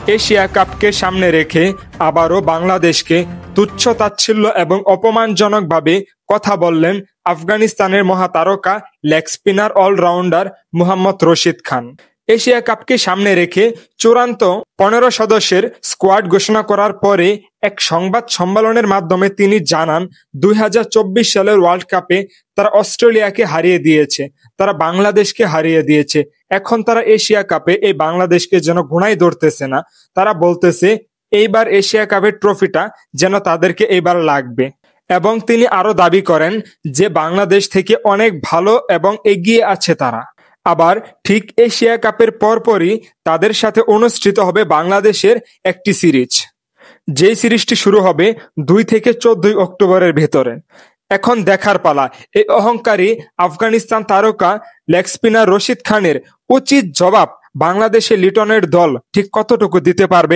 Asia কাপকে সামনে রেখে আবারও বাংলাদেশকে তুচ্ছ-তাচ্ছিল্য এবং অপমানজনকভাবে কথা বললেন আফগানিস্তানের মহাতারকা leg spinner allrounder Mohammad Rashid Khan. Asia কাপকে সামনে রেখে চূড়ান্ত 15 সদস্যের স্কোয়াড ঘোষণা করার পরে এক সংবাদ সম্মেলনের মাধ্যমে তিনি জানান 2024 সালের ওয়ার্ল্ড কাপে তারা অস্ট্রেলিয়াকে হারিয়ে দিয়েছে, তারা বাংলাদেশকে হারিয়ে দিয়েছে। এখন তারা এশিয়া কাপে এই বাংলাদেশকে যেন ঘুণাই ধরতেছে না, তারা বলতেছে এইবার এশিয়া কাপের ট্রফিটা যেন তাদেরকে এইবার লাগবে। এবং তিনি আরো দাবি করেন যে বাংলাদেশ থেকে অনেক ভালো এবং এগিয়ে আছে তারা। আবার ঠিক এশিয়া কাপের পরপরই তাদের সাথে অনুষ্ঠিত হবে বাংলাদেশের একটি সিরিজ, যেই সিরিজটি শুরু হবে 2 থেকে 14 অক্টোবরের ভেতরে। এখন দেখার পালা এই অহংকারী আফগানিস্তান তারকা লেগ স্পিনার রশিদ খানের উচিত জবাব বাংলাদেশের লিটনের দল ঠিক কতটুকু দিতে পারবে।